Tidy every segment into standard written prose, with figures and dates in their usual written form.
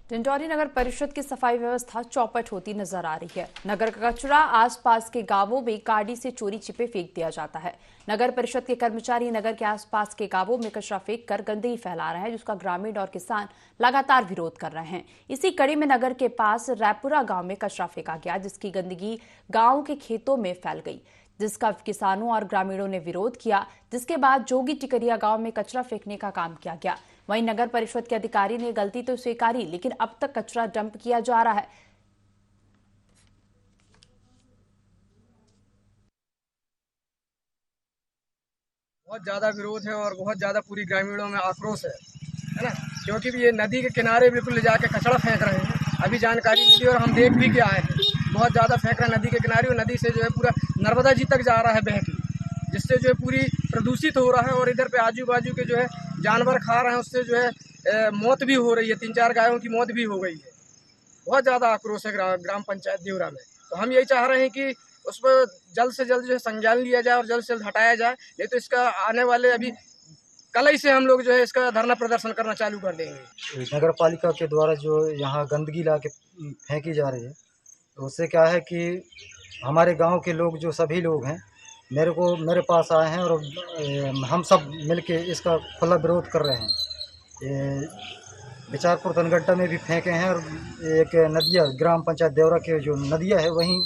डिंडौरी नगर परिषद की सफाई व्यवस्था चौपट होती नजर आ रही है। नगर का कचरा आसपास के गांवों में गाड़ी से चोरी छिपे फेंक दिया जाता है। नगर परिषद के कर्मचारी नगर के आसपास के गांवों में कचरा फेंक कर गंदगी फैला रहे हैं, जिसका ग्रामीण और किसान लगातार विरोध कर रहे हैं। इसी कड़ी में नगर के पास रैपुरा गांव में कचरा फेंका गया, जिसकी गंदगी गांव के खेतों में फैल गई, जिसका किसानों और ग्रामीणों ने विरोध किया। जिसके बाद जोगी टिकरिया गांव में कचरा फेंकने का काम किया गया। वहीं नगर परिषद के अधिकारी ने गलती तो स्वीकारी, लेकिन अब तक कचरा डंप किया जा रहा है। बहुत ज्यादा विरोध है और बहुत ज्यादा पूरी ग्रामीणों में आक्रोश है ना, क्योंकि ये नदी के किनारे बिल्कुल ले जाके कचरा फेंक रहे हैं। अभी जानकारी मिली और हम देख भी के आए हैं, बहुत ज्यादा फेंक रहे हैं नदी के किनारे, और नदी से जो है पूरा नर्मदा जी तक जा रहा है बह के, जिससे जो है पूरी प्रदूषित हो रहा है। और इधर पे आजू बाजू के जो है जानवर खा रहे हैं, उससे जो है मौत भी हो रही है। 3-4 गायों की मौत भी हो गई है। बहुत ज़्यादा आक्रोश है ग्राम पंचायत देवरा में। तो हम यही चाह रहे हैं कि उस पर जल्द से जल्द जो है संज्ञान लिया जाए और जल्द से जल्द हटाया जाए, नहीं तो इसका आने वाले अभी कल ही से हम लोग जो है इसका धरना प्रदर्शन करना चालू कर देंगे। नगर पालिका के द्वारा जो यहाँ गंदगी ला के फेंकी जा रही है, तो उससे क्या है कि हमारे गांव के लोग जो सभी लोग हैं मेरे पास आए हैं, और हम सब मिलके इसका खुला विरोध कर रहे हैं। ये बिचारपुर तनगट्टा में भी फेंके हैं, और एक नदिया ग्राम पंचायत देवरा के जो नदिया है वहीं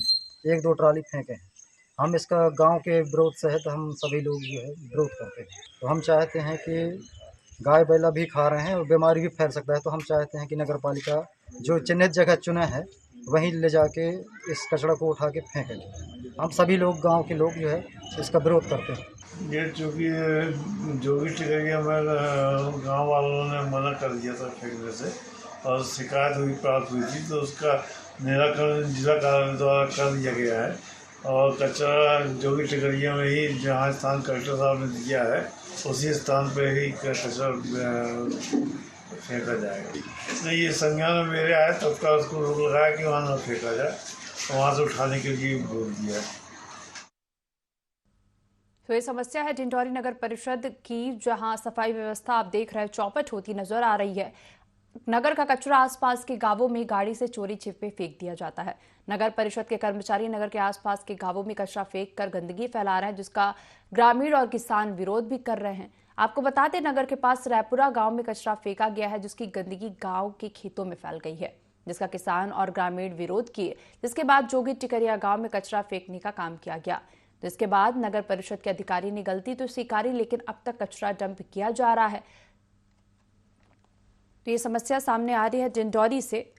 1-2 ट्राली फेंके हैं। हम इसका गांव के विरोध सहित हम सभी लोग जो है विरोध करते हैं। तो हम चाहते हैं कि गाय बैला भी खा रहे हैं और बीमारी भी फैल सकता है, तो हम चाहते हैं कि नगर पालिका जो चिन्हित जगह चुना है वहीं ले जाके इस कचरा को उठा के फेंकें। हम सभी लोग गांव के लोग जो है इसका विरोध करते हैं। ये चूँकि जोगी टिकरिया में गांव वालों ने मना कर दिया था फेंकने से, और शिकायत हुई प्राप्त हुई थी, तो उसका निराकरण जिला कार्यालय द्वारा कर दिया गया है। और कचरा जोगी टिकरिया में ही जहाँ स्थान कलेक्टर साहब ने दिया है उसी स्थान पर ही कचरा फेंका जाएगा। इसलिए ये संज्ञान में मेरे आए तत्काल उसको रोक लगाया कि वहाँ न फेंका जाए, वहाँ से उठाने के लिए बोल दिया है। तो ये समस्या है डिंडौरी नगर परिषद की, जहां सफाई व्यवस्था आप देख रहे हैं चौपट होती नजर आ रही है। नगर का कचरा आसपास के गांवों में गाड़ी से चोरी छिपे फेंक दिया जाता है। नगर परिषद के कर्मचारी नगर के आसपास के गांवों में कचरा फेंक कर गंदगी फैला रहे हैं, जिसका ग्रामीण और किसान विरोध भी कर रहे हैं। आपको बता दें, नगर के पास रैपुरा गांव में कचरा फेंका गया है, जिसकी गंदगी गांव के खेतों में फैल गई है, जिसका किसान और ग्रामीण विरोध किए। जिसके बाद जोगी टिकरिया गांव में कचरा फेंकने का काम किया गया। तो इसके बाद नगर परिषद के अधिकारी ने गलती तो स्वीकारी, लेकिन अब तक कचरा डंप किया जा रहा है। तो ये समस्या सामने आ रही है डिंडौरी से,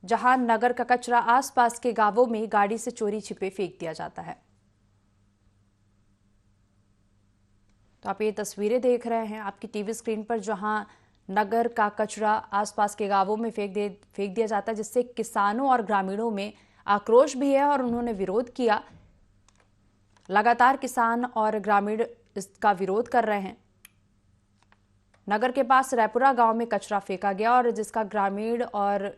जहां नगर का कचरा आसपास के गांवों में गाड़ी से चोरी छिपे फेंक दिया जाता है। तो आप ये तस्वीरें देख रहे हैं आपकी टीवी स्क्रीन पर, जहां नगर का कचरा आसपास के गांवों में फेंक दिया जाता है, जिससे किसानों और ग्रामीणों में आक्रोश भी है और उन्होंने विरोध किया। लगातार किसान और ग्रामीण इसका विरोध कर रहे हैं। नगर के पास रैपुरा गांव में कचरा फेंका गया और जिसका ग्रामीण और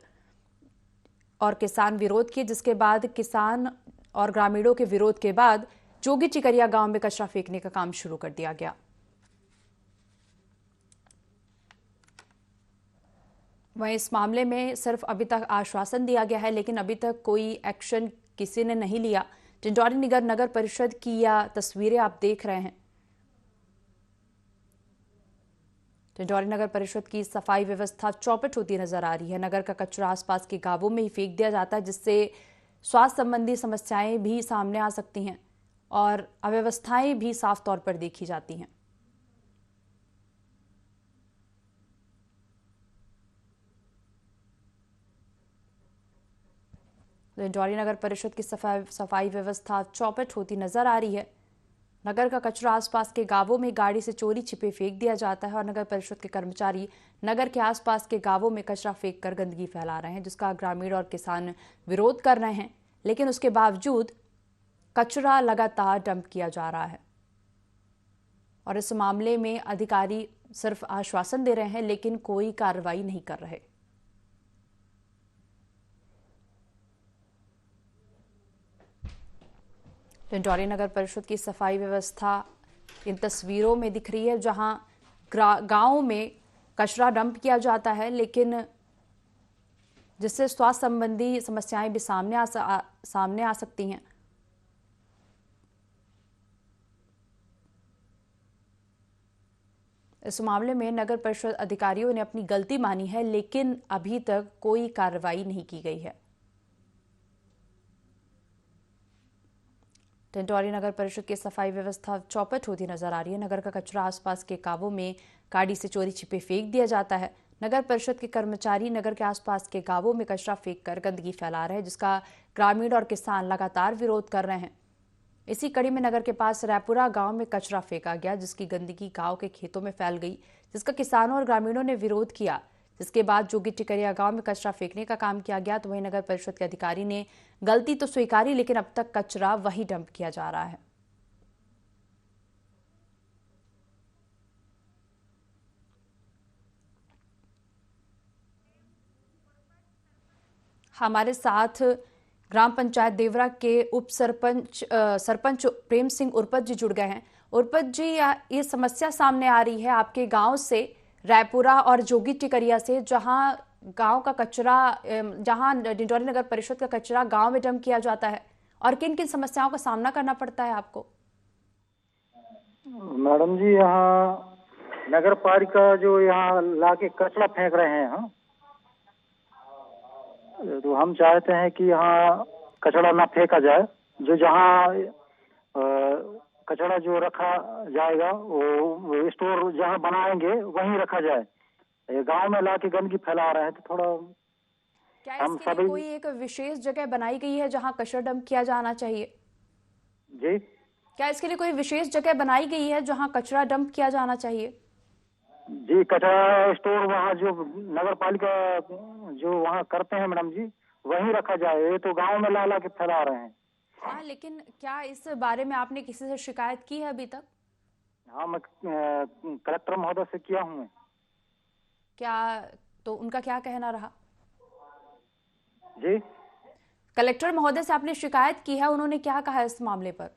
किसान विरोध किए। जिसके बाद किसान और ग्रामीणों के विरोध के बाद जोगी टिकरिया गांव में कचरा फेंकने का काम शुरू कर दिया गया। वहीं इस मामले में सिर्फ अभी तक आश्वासन दिया गया है, लेकिन अभी तक कोई एक्शन किसी ने नहीं लिया। डिंडौरी नगर परिषद की यह तस्वीरें आप देख रहे हैं। डिंडौरी नगर परिषद की सफाई व्यवस्था चौपट होती नजर आ रही है। नगर का कचरा आसपास के गांवों में ही फेंक दिया जाता है, जिससे स्वास्थ्य संबंधी समस्याएं भी सामने आ सकती हैं और अव्यवस्थाएं भी साफ तौर पर देखी जाती हैं। डिंडौरी नगर परिषद की सफाई व्यवस्था चौपट होती नजर आ रही है। नगर का कचरा आसपास के गांवों में गाड़ी से चोरी छिपे फेंक दिया जाता है और नगर परिषद के कर्मचारी नगर के आसपास के गांवों में कचरा फेंक कर गंदगी फैला रहे हैं, जिसका ग्रामीण और किसान विरोध कर रहे हैं। लेकिन उसके बावजूद कचरा लगातार डंप किया जा रहा है और इस मामले में अधिकारी सिर्फ आश्वासन दे रहे हैं, लेकिन कोई कार्रवाई नहीं कर रहे। डिंडौरी नगर परिषद की सफाई व्यवस्था इन तस्वीरों में दिख रही है, जहां गांव में कचरा डंप किया जाता है, लेकिन जिससे स्वास्थ्य संबंधी समस्याएं भी सामने आ सकती हैं। इस मामले में नगर परिषद अधिकारियों ने अपनी गलती मानी है, लेकिन अभी तक कोई कार्रवाई नहीं की गई है। टिंटोरी नगर परिषद की सफाई व्यवस्था चौपट होती नजर आ रही है। नगर का कचरा आसपास के गांवों में गाड़ी से चोरी छिपे फेंक दिया जाता है। नगर परिषद के कर्मचारी नगर के आसपास के गांवों में कचरा फेंककर गंदगी फैला रहे हैं, जिसका ग्रामीण और किसान लगातार विरोध कर रहे हैं। इसी कड़ी में नगर के पास रायपुरा गांव में कचरा फेंका गया, जिसकी गंदगी गांव के खेतों में फैल गई, जिसका किसानों और ग्रामीणों ने विरोध किया। जिसके बाद जोगी टिकरिया गांव में कचरा फेंकने का काम किया गया। तो वहीं नगर परिषद के अधिकारी ने गलती तो स्वीकारी, लेकिन अब तक कचरा वही डंप किया जा रहा है। हमारे साथ ग्राम पंचायत देवरा के उप सरपंच प्रेम सिंह उर्पत जी जुड़ गए हैं। उर्पत जी, ये समस्या सामने आ रही है आपके गांव से, रायपुरा और जोगी टिकरिया से, जहां गांव का कचरा, जहां टिंटोरी नगर परिषद का कचरा गांव में डंप किया जाता है, और किन किन समस्याओं का सामना करना पड़ता है आपको? मैडम जी, यहाँ नगर पालिका जो यहाँ लाके कचरा फेंक रहे हैं, हाँ, तो हम चाहते हैं कि यहाँ कचरा ना फेंका जाए। जो जहाँ कचरा जो रखा जाएगा वो स्टोर जहाँ बनाएंगे वहीं रखा जाए। गांव में लाके गंदगी फैला रहे हैं, तो थोड़ा क्या हम इसके लिए सभी कोई एक विशेष जगह बनाई गई है जहां कचरा डंप किया जाना चाहिए? जी क्या इसके लिए कोई विशेष जगह बनाई गई है जहां कचरा डंप किया जाना चाहिए? जी, कचरा स्टोर वहाँ जो नगर पालिका जो वहाँ करते हैं मैडम जी, वहीं रखा जाए। ये तो गांव में ला ला के फैला रहे हैं। हाँ, लेकिन क्या इस बारे में आपने किसी से शिकायत की है अभी तक? हाँ, मैं कलेक्टर महोदय से किया हूँ। क्या, तो उनका क्या कहना रहा? जी, कलेक्टर महोदय से आपने शिकायत की है, उन्होंने क्या कहा इस मामले पर?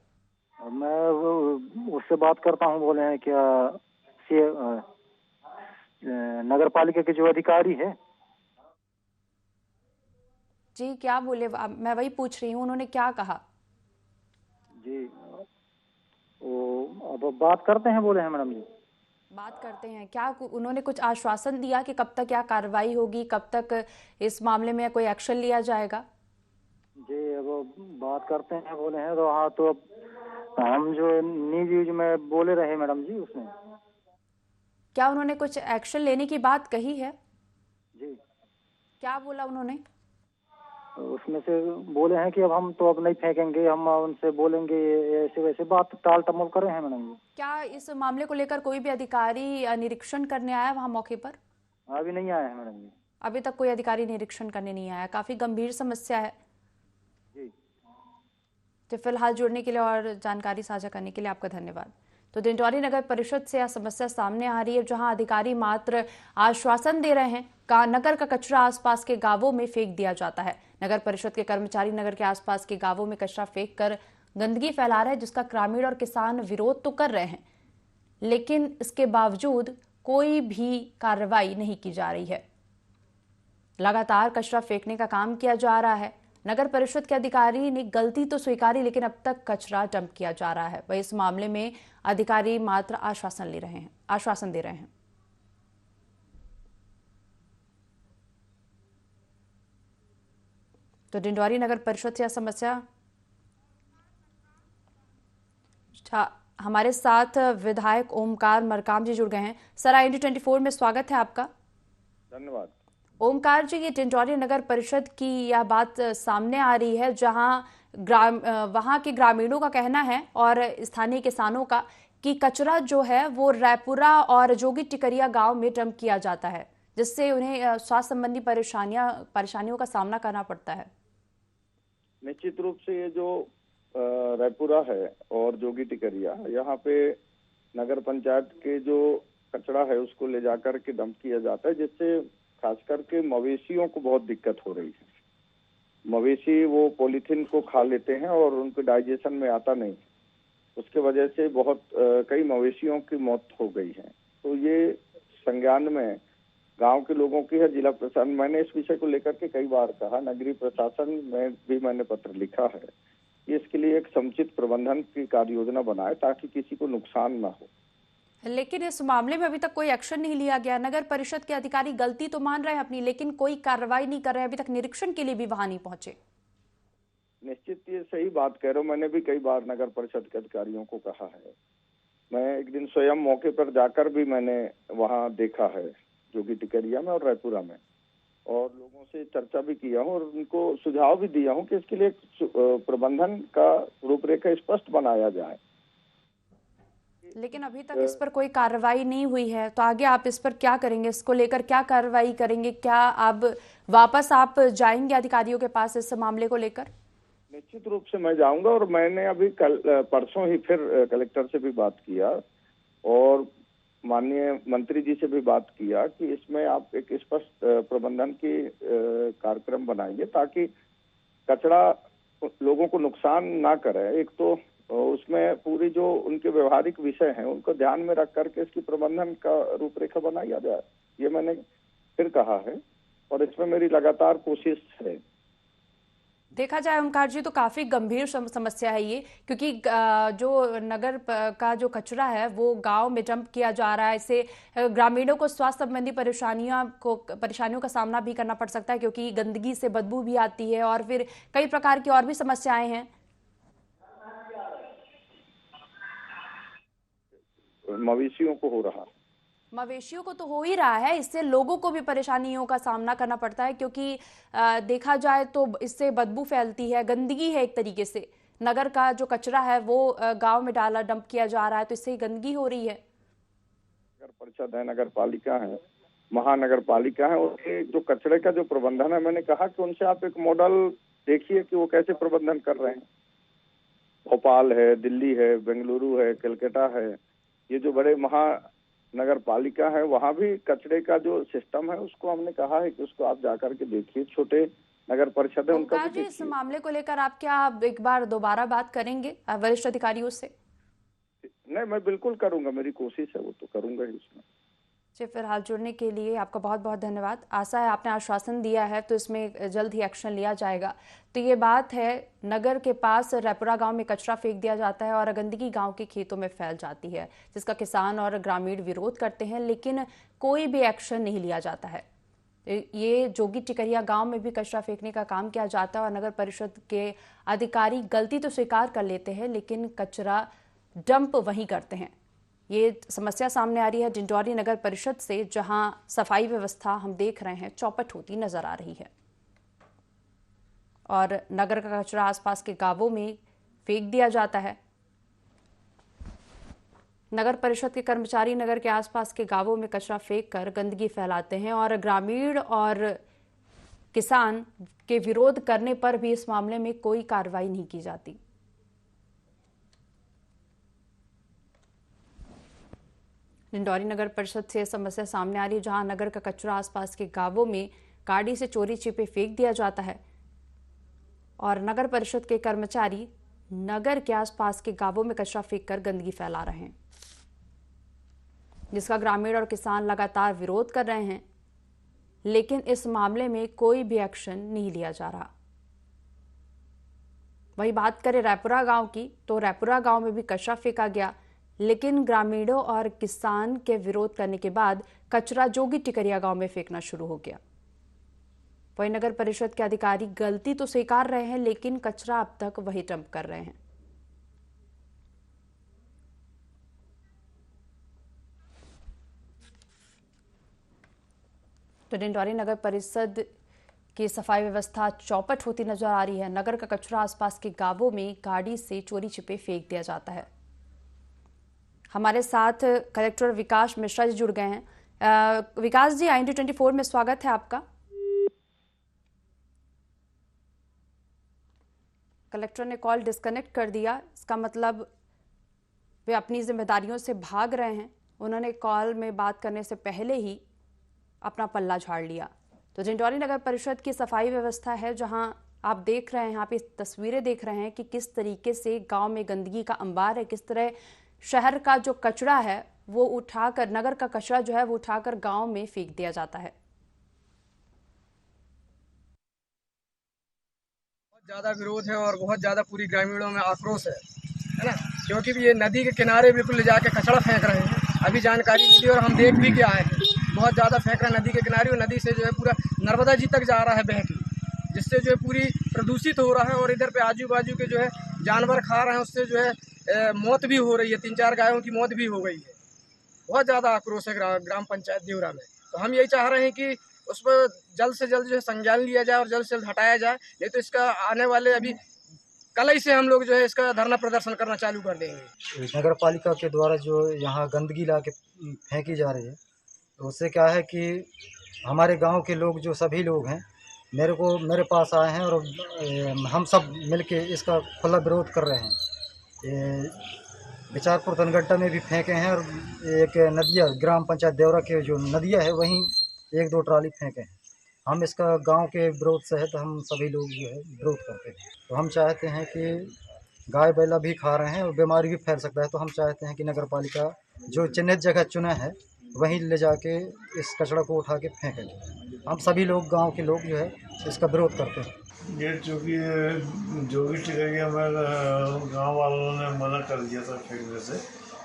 मैं उससे बात करता हूँ, बोले हैं क्या नगर पालिका के जो अधिकारी है। जी, क्या बोले? मैं वही पूछ रही हूँ, उन्होंने क्या कहा? जी, वो अब बात करते हैं, बोले हैं मैडम जी। बात करते हैं, क्या उन्होंने कुछ आश्वासन दिया कि कब तक क्या कार्रवाई होगी, कब तक इस मामले में कोई एक्शन लिया जाएगा? जी, अब बात करते हैं, बोले हैं। तो हाँ, तो अब हम जो न्यूज में बोले रहे मैडम जी, उसमें क्या उन्होंने कुछ एक्शन लेने की बात कही है? जी, क्या बोला उन्होंने? उसमें से बोले हैं कि अब हम तो अब नहीं फेंकेंगे, हम उनसे बोलेंगे, ऐसे वैसे बात टाल टमोल कर रहे हैं मैडम जी। क्या इस मामले को लेकर कोई भी अधिकारी निरीक्षण करने आया वहां मौके पर? अभी नहीं आया है मैडम जी। अभी तक कोई अधिकारी निरीक्षण करने नहीं आया। काफी गंभीर समस्या है। जी, तो फिलहाल जुड़ने के लिए और जानकारी साझा करने के लिए आपका धन्यवाद। तो टिंटोरी नगर परिषद से यह समस्या सामने आ रही है, जहां अधिकारी मात्र आश्वासन दे रहे हैं। नगर का कचरा आसपास के गांवों में फेंक दिया जाता है। नगर परिषद के कर्मचारी नगर के आसपास के गांवों में कचरा फेंक कर गंदगी फैला रहे हैं, जिसका ग्रामीण और किसान विरोध तो कर रहे हैं, लेकिन इसके बावजूद कोई भी कार्रवाई नहीं की जा रही है। लगातार कचरा फेंकने का काम किया जा रहा है। नगर परिषद के अधिकारी ने गलती तो स्वीकारी, लेकिन अब तक कचरा डंप किया जा रहा है। वह इस मामले में अधिकारी मात्र आश्वासन दे रहे हैं। तो टिंटोरी नगर परिषद से यह समस्या। हमारे साथ विधायक ओमकार मरकाम जी जुड़ गए हैं। सर, IND24 में स्वागत है आपका। धन्यवाद। ओमकार जी, ये टिंटोरी नगर परिषद की यह बात सामने आ रही है, जहां वहां के ग्रामीणों का कहना है और स्थानीय किसानों का कि कचरा जो है वो रायपुरा और जोगी टिकरिया गांव में डंप किया जाता है, जिससे उन्हें स्वास्थ्य संबंधी परेशानियों का सामना करना पड़ता है। निश्चित रूप से ये जो रायपुरा है और जोगी टिकरिया, यहाँ पे नगर पंचायत के जो कचरा है उसको ले जाकर के डंप किया जाता है, जिससे खास करके मवेशियों को बहुत दिक्कत हो रही है। मवेशी वो पॉलीथीन को खा लेते हैं और उनके डाइजेशन में आता नहीं, उसके वजह से बहुत कई मवेशियों की मौत हो गई है। तो ये संज्ञान में गांव के लोगों की है। जिला प्रशासन, मैंने इस विषय को लेकर के कई बार कहा, नगरीय प्रशासन में भी मैंने पत्र लिखा है कि इसके लिए एक समुचित प्रबंधन की कार्य योजना बनाए ताकि किसी को नुकसान ना हो। लेकिन इस मामले में अभी तक कोई एक्शन नहीं लिया गया। नगर परिषद के अधिकारी गलती तो मान रहे हैं अपनी, लेकिन कोई कार्रवाई नहीं कर रहे हैं, अभी तक निरीक्षण के लिए भी वहां नहीं पहुंचे। निश्चित ये सही बात कह रहे हो, मैंने भी कई बार नगर परिषद के अधिकारियों को कहा है। मैं एक दिन स्वयं मौके पर जाकर भी मैंने वहां देखा है, जोगी टिकरिया में और रायपुरा में, और लोगों से चर्चा भी किया हूं और उनको सुझाव भी दिया हूं कि इसके लिए प्रबंधन का रूपरेखा स्पष्ट बनाया जाए। लेकिन अभी तक इस पर कोई कार्रवाई नहीं हुई है, तो आगे आप इस पर क्या करेंगे? इसको लेकर क्या कार्रवाई करेंगे? क्या अब वापस आप जाएंगे अधिकारियों के पास इस मामले को लेकर? निश्चित रूप से मैं जाऊंगा, और मैंने अभी कल परसों ही फिर कलेक्टर से भी बात किया और माननीय मंत्री जी से भी बात किया कि इसमें आप एक स्पष्ट प्रबंधन की कार्यक्रम बनाइए ताकि कचरा लोगों को नुकसान ना करे। एक तो उसमें पूरी जो उनके व्यवहारिक विषय हैं उनको ध्यान में रख करके इसकी प्रबंधन का रूपरेखा बनाया जाए, ये मैंने फिर कहा है और इसमें मेरी लगातार कोशिश है। देखा जाए ओमकार जी तो काफी गंभीर समस्या है ये, क्योंकि जो नगर का जो कचरा है वो गांव में डंप किया जा रहा है। इससे ग्रामीणों को स्वास्थ्य संबंधी परेशानियों का सामना भी करना पड़ सकता है, क्योंकि गंदगी से बदबू भी आती है और फिर कई प्रकार की और भी समस्याएं हैं। मवेशियों को हो रहा है, मवेशियों को तो हो ही रहा है, इससे लोगों को भी परेशानियों का सामना करना पड़ता है, क्योंकि देखा जाए तो इससे बदबू फैलती है, गंदगी है एक तरीके से। नगर का जो कचरा है वो गांव में डंप किया जा रहा है, तो इससे ही गंदगी हो रही है। नगर परिषद है, नगर पालिका है, महानगर पालिका है, उनके जो कचरे का जो प्रबंधन है, मैंने कहा कि उनसे आप एक मॉडल देखिए कि वो कैसे प्रबंधन कर रहे हैं। भोपाल है, दिल्ली है, बेंगलुरु है, कलकत्ता है, ये जो बड़े नगर पालिका है, वहां भी कचरे का जो सिस्टम है उसको हमने कहा है कि उसको आप जाकर के देखिए। छोटे नगर परिषद है उनका भी इस मामले को लेकर आप क्या एक बार दोबारा बात करेंगे वरिष्ठ अधिकारियों से? नहीं, मैं बिल्कुल करूंगा, मेरी कोशिश है, वो तो करूंगा ही उसमें। जी, फिलहाल जुड़ने के लिए आपका बहुत बहुत धन्यवाद। आशा है आपने आश्वासन दिया है तो इसमें जल्द ही एक्शन लिया जाएगा। तो ये बात है, नगर के पास रायपुरा गांव में कचरा फेंक दिया जाता है और गंदगी गांव के खेतों में फैल जाती है, जिसका किसान और ग्रामीण विरोध करते हैं, लेकिन कोई भी एक्शन नहीं लिया जाता है। ये जोगी टिकरिया गांव में भी कचरा फेंकने का काम किया जाता है और नगर परिषद के अधिकारी गलती तो स्वीकार कर लेते हैं, लेकिन कचरा डंप वहीं करते हैं। ये समस्या सामने आ रही है डिंडौरी नगर परिषद से, जहां सफाई व्यवस्था हम देख रहे हैं चौपट होती नजर आ रही है और नगर का कचरा आसपास के गांवों में फेंक दिया जाता है। नगर परिषद के कर्मचारी नगर के आसपास के गांवों में कचरा फेंक कर गंदगी फैलाते हैं और ग्रामीण और किसान के विरोध करने पर भी इस मामले में कोई कार्रवाई नहीं की जाती। डिंडौरी नगर परिषद से समस्या सामने आ रही है, जहां नगर का कचरा आसपास के गांवों में गाड़ी से चोरी छिपे फेंक दिया जाता है और नगर परिषद के कर्मचारी नगर के आसपास के गांवों में कचरा फेंककर गंदगी फैला रहे हैं, जिसका ग्रामीण और किसान लगातार विरोध कर रहे हैं, लेकिन इस मामले में कोई भी एक्शन नहीं लिया जा रहा। वही बात करें रायपुरा गांव की, तो रायपुरा गांव में भी कचरा फेंका गया, लेकिन ग्रामीणों और किसान के विरोध करने के बाद कचरा जोगी टिकरिया गांव में फेंकना शुरू हो गया। वही नगर परिषद के अधिकारी गलती तो स्वीकार रहे हैं, लेकिन कचरा अब तक वही डंप कर रहे हैं। तो डिंडौरी नगर परिषद की सफाई व्यवस्था चौपट होती नजर आ रही है। नगर का कचरा आसपास के गांवों में गाड़ी से चोरी छिपे फेंक दिया जाता है। हमारे साथ कलेक्टर विकास मिश्रा जी जुड़ गए हैं। विकास जी, IND24 में स्वागत है आपका। कलेक्टर ने कॉल डिस्कनेक्ट कर दिया, इसका मतलब वे अपनी जिम्मेदारियों से भाग रहे हैं। उन्होंने कॉल में बात करने से पहले ही अपना पल्ला झाड़ लिया। तो डिंडौरी नगर परिषद की सफाई व्यवस्था है, जहां आप देख रहे हैं, यहाँ पे तस्वीरें देख रहे हैं कि किस तरीके से गांव में गंदगी का अंबार है, किस तरह शहर का जो कचरा है वो उठाकर, नगर का कचरा जो है वो उठाकर गांव में फेंक दिया जाता है। बहुत ज़्यादा विरोध है और बहुत ज़्यादा पूरी ग्रामीणों में आक्रोश है ना, क्योंकि ये नदी के किनारे बिल्कुल ले जाके कचरा फेंक रहे हैं। अभी जानकारी मिली और हम देख भी के आए हैं, बहुत ज़्यादा फेंक रहे हैं नदी के किनारे, और नदी से जो है पूरा नर्मदा जी तक जा रहा है बह के, जिससे जो है पूरी प्रदूषित हो रहा है। और इधर पे आजू बाजू के जो है जानवर खा रहे हैं, उससे जो है मौत भी हो रही है, 3-4 गायों की मौत भी हो गई है। बहुत ज़्यादा आक्रोश है ग्राम पंचायत देवरा में। तो हम यही चाह रहे हैं कि उस पर जल्द से जल्द जो है संज्ञान लिया जाए और जल्द से जल्द हटाया जाए, नहीं तो इसका आने वाले अभी कल ही से हम लोग जो है इसका धरना प्रदर्शन करना चालू कर देंगे। नगर पालिका के द्वारा जो यहाँ गंदगी ला के फेंकी जा रही है, तो उससे क्या है कि हमारे गांव के लोग जो सभी लोग हैं मेरे पास आए हैं, और हम सब मिलके इसका खुला विरोध कर रहे हैं। ये बिचारपुर तनगट्टा में भी फेंके हैं, और एक नदिया ग्राम पंचायत देवरा के जो नदिया है वहीं 1-2 ट्राली फेंके हैं। हम इसका गांव के विरोध सहित हम सभी लोग जो है विरोध करते हैं। तो हम चाहते हैं कि गाय बैला भी खा रहे हैं और बीमारी भी फैल सकता है, तो हम चाहते हैं कि नगर पालिका जो चिन्हित जगह चुना है वहीं ले जाके इस कचरा को उठा के फेंकें। हम सभी लोग गांव के लोग जो है इसका विरोध करते हैं। ये चूँकि जोगी टिकरिया में गांव वालों ने मना कर दिया था फेंकने से,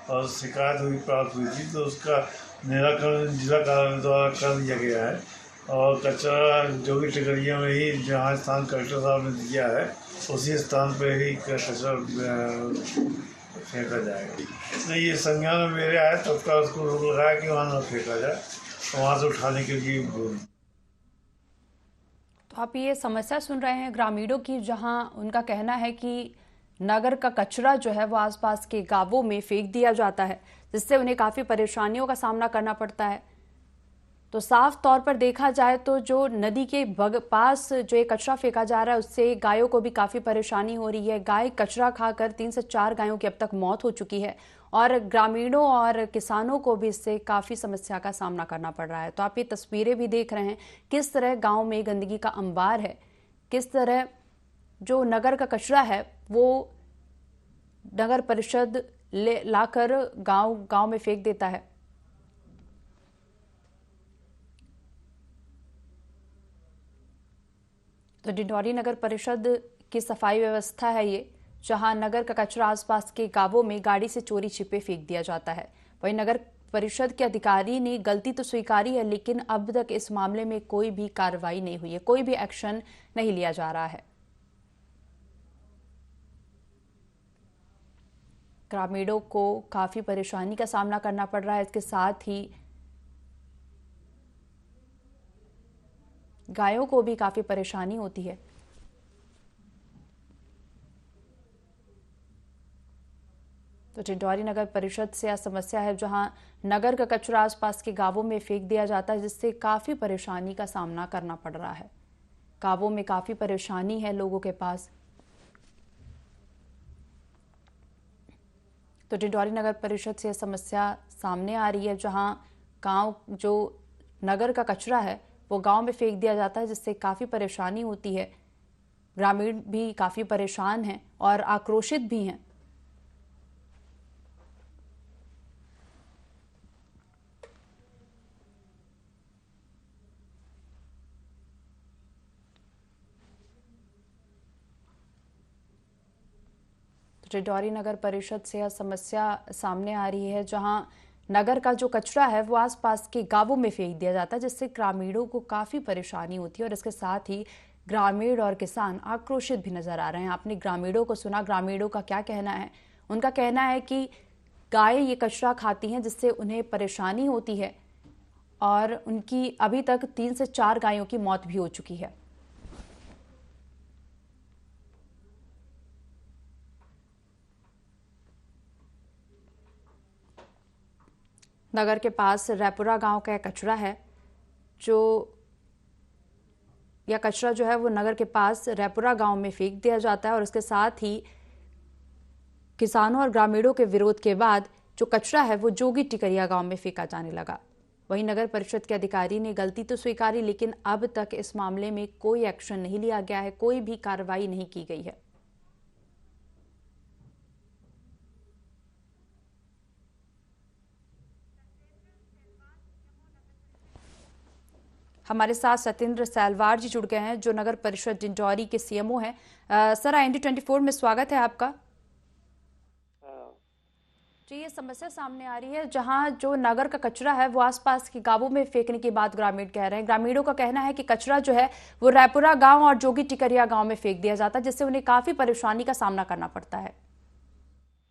और शिकायत हुई प्राप्त हुई थी, तो उसका निराकरण जिला कार्यालय द्वारा कर दिया गया है। और कचरा जोगी टिकरिया में ही जहाँ स्थान कलेक्टर साहब ने दिया है उसी स्थान पे ही कचरा फेंका जाएगा। इसलिए ये संज्ञान में मेरे आए तत्काल उसको रोक लगाया कि वहाँ न फेंका जाए, वहाँ से उठाने के लिए बोल। तो आप ये समस्या सुन रहे हैं ग्रामीणों की, जहां उनका कहना है कि नगर का कचरा जो है वो आसपास के गांवों में फेंक दिया जाता है, जिससे उन्हें काफी परेशानियों का सामना करना पड़ता है। तो साफ तौर पर देखा जाए तो जो नदी के पास जो ये कचरा फेंका जा रहा है उससे गायों को भी काफी परेशानी हो रही है। गाय कचरा खाकर 3 से 4 गायों की अब तक मौत हो चुकी है, और ग्रामीणों और किसानों को भी इससे काफी समस्या का सामना करना पड़ रहा है। तो आप ये तस्वीरें भी देख रहे हैं किस तरह गांव में गंदगी का अंबार है, किस तरह जो नगर का कचरा है वो नगर परिषद लाकर गांव में फेंक देता है। तो डिंडौरी नगर परिषद की सफाई व्यवस्था है ये, जहां नगर का कचरा आसपास के गांवों में गाड़ी से चोरी छिपे फेंक दिया जाता है। वहीं नगर परिषद के अधिकारी ने गलती तो स्वीकारी है, लेकिन अब तक इस मामले में कोई भी कार्रवाई नहीं हुई है, कोई भी एक्शन नहीं लिया जा रहा है। ग्रामीणों को काफी परेशानी का सामना करना पड़ रहा है, इसके साथ ही गायों को भी काफी परेशानी होती है। तो डिंडौरी नगर परिषद से यह समस्या है, जहां नगर का कचरा आसपास के गांवों में फेंक दिया जाता है, जिससे काफी परेशानी का सामना करना पड़ रहा है। गांवों में काफी परेशानी है लोगों के पास। तो डिंडौरी नगर परिषद से यह समस्या सामने आ रही है, जहां गांव जो नगर का कचरा है वो गांव में फेंक दिया जाता है, जिससे काफी परेशानी होती है। ग्रामीण भी काफी परेशान हैं और आक्रोशित भी हैं। डिंडौरी नगर परिषद से यह समस्या सामने आ रही है, जहां नगर का जो कचरा है वो आसपास के गांवों में फेंक दिया जाता है, जिससे ग्रामीणों को काफी परेशानी होती है। और इसके साथ ही ग्रामीण और किसान आक्रोशित भी नजर आ रहे हैं। आपने ग्रामीणों को सुना, ग्रामीणों का क्या कहना है। उनका कहना है कि गायें ये कचरा खाती हैं, जिससे उन्हें परेशानी होती है, और उनकी अभी तक 3 से 4 गायों की मौत भी हो चुकी है। नगर के पास रैपुरा गांव का कचरा है, यह कचरा जो है वो नगर के पास रैपुरा गांव में फेंक दिया जाता है, और इसके साथ ही किसानों और ग्रामीणों के विरोध के बाद जो कचरा है वो जोगी टिकरिया गांव में फेंका जाने लगा। वहीं नगर परिषद के अधिकारी ने गलती तो स्वीकारी, लेकिन अब तक इस मामले में कोई एक्शन नहीं लिया गया है, कोई भी कार्रवाई नहीं की गई है। हमारे साथ सतेंद्र सैलवार जी जुड़ गए हैं, जो नगर परिषद डिंडौरी के सीएमओ हैं। सर, IND24 में स्वागत है आपका। जी, ये समस्या सामने आ रही है जहां जो नगर का कचरा है वो आसपास के गांवों में फेंकने की बात ग्रामीण कह रहे हैं। ग्रामीणों का कहना है कि कचरा जो है वो रायपुरा गांव और जोगी टिकरिया गांव में फेंक दिया जाता है, जिससे उन्हें काफी परेशानी का सामना करना पड़ता है।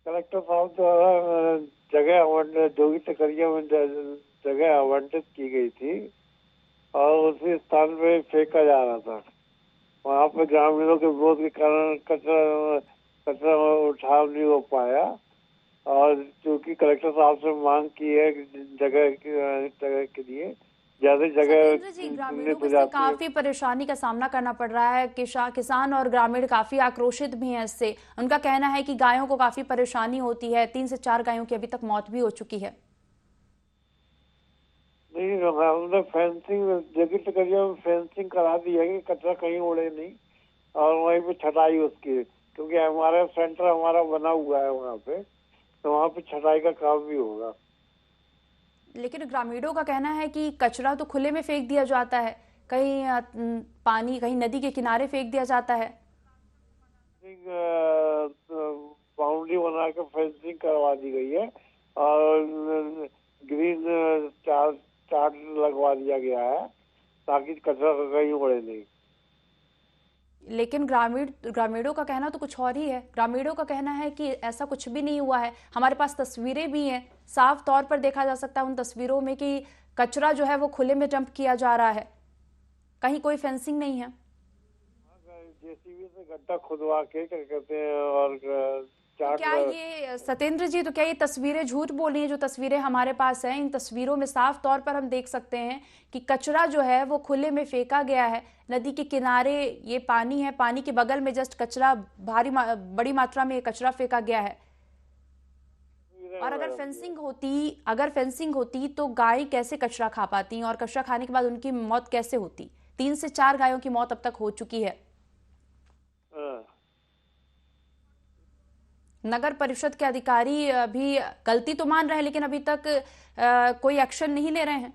कलेक्टर साहब द्वारा जगह आवंटित जोगी टिकरिया में जगह आवंटित की गई थी और उसी स्थान पे फेंका जा रहा था। वहाँ पे ग्रामीणों के विरोध के कारण कचरा उठाव नहीं हो पाया और चूंकि कलेक्टर साहब से मांग की है जगह के लिए ज्यादा जगह जी, ग्रामीणों को इससे काफी परेशानी का सामना करना पड़ रहा है। किसान और ग्रामीण काफी आक्रोशित भी हैं इससे। उनका कहना है कि गायों को काफी परेशानी होती है। 3 से 4 गायों की अभी तक मौत भी हो चुकी है। नहीं, हमने फेंसिंग जोगी टिकरिया में फेंसिंग करा दी है कि कचरा कहीं उड़े नहीं और वहीं पे छटाई उसकी, क्योंकि हमारा सेंटर हमारा बना हुआ है वहाँ पे, तो वहाँ पे छटाई का काम भी होगा। लेकिन ग्रामीणों का कहना है कि कचरा तो खुले में फेंक दिया जाता है, कहीं पानी, कहीं नदी के किनारे फेंक दिया जाता है। बाउंड्री बना के फेंसिंग करवा दी गई है और ग्रीन चार्ट लगवा दिया गया है ताकि कचरा कहीं उड़े नहीं। लेकिन ग्रामीणों का कहना तो कुछ और ही है। ग्रामीणों का कहना है कि ऐसा कुछ भी नहीं हुआ है। हमारे पास तस्वीरें भी हैं, साफ तौर पर देखा जा सकता है उन तस्वीरों में कि कचरा जो है वो खुले में डंप किया जा रहा है, कहीं कोई फेंसिंग नहीं है। जेसीबी से गड्ढा खुदवा के क्या कहते हैं और क्या ये सतेंद्र जी, तो क्या ये तस्वीरें झूठ बोल रही हैं? जो तस्वीरें हमारे पास हैं, इन तस्वीरों में साफ तौर पर हम देख सकते हैं कि कचरा जो है वो खुले में फेंका गया है। नदी के किनारे ये पानी है, पानी के बगल में जस्ट कचरा बड़ी मात्रा में कचरा फेंका गया है। और अगर फेंसिंग होती तो गाय कैसे कचरा खा पाती और कचरा खाने के बाद उनकी मौत कैसे होती? 3 से 4 गायों की मौत अब तक हो चुकी है। नगर परिषद के अधिकारी भी गलती तो मान रहे हैं, लेकिन अभी तक कोई एक्शन नहीं ले रहे हैं।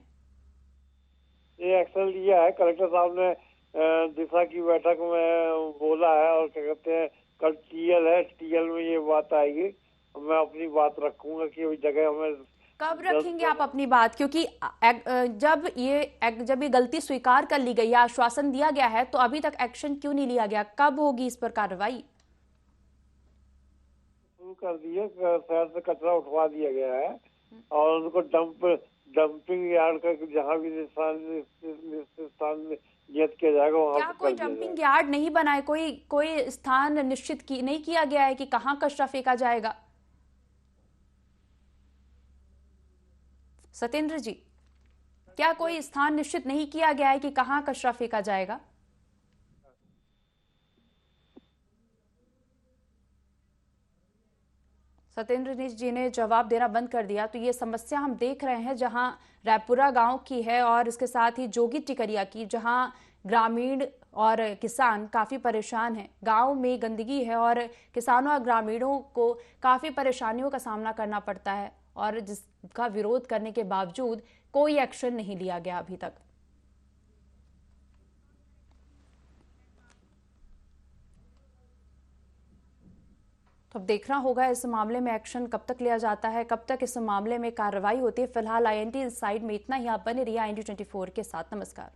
ये एक्शन लिया है, कलेक्टर साहब ने दिशा की बैठक में बोला है और क्या कहते हैं कल टीएल है, टीएल में ये बात आएगी। मैं अपनी बात रखूंगा कि जगह हमें कब रखेंगे आप अपनी बात? क्योंकि जब ये गलती स्वीकार कर ली गई है, आश्वासन दिया गया है, तो अभी तक एक्शन क्यों नहीं लिया गया? कब होगी इस पर कार्रवाई? कर दिए, शहर से कचरा उठवा दिया गया है और उनको डंपिंग यार्ड का जहाँ भी स्थान नियत किया जाएगा वहाँ क्या कोई डंपिंग यार्ड नहीं बना है? कोई स्थान निश्चित नहीं किया गया है कि कहाँ कचरा फेंका जाएगा? सतेंद्र जी, क्या कोई स्थान निश्चित नहीं किया गया है कि कहाँ कचरा फेंका जाएगा? सतेंद्र जी ने जवाब देना बंद कर दिया। तो ये समस्या हम देख रहे हैं जहां रायपुरा गांव की है और इसके साथ ही जोगी टिकरिया की, जहां ग्रामीण और किसान काफ़ी परेशान हैं। गांव में गंदगी है और किसानों और ग्रामीणों को काफ़ी परेशानियों का सामना करना पड़ता है और जिसका विरोध करने के बावजूद कोई एक्शन नहीं लिया गया अभी तक। तो अब देखना होगा इस मामले में एक्शन कब तक लिया जाता है, कब तक इस मामले में कार्रवाई होती है। फिलहाल IND इनसाइड में इतना ही। आप बने रहिए IND24 के साथ। नमस्कार।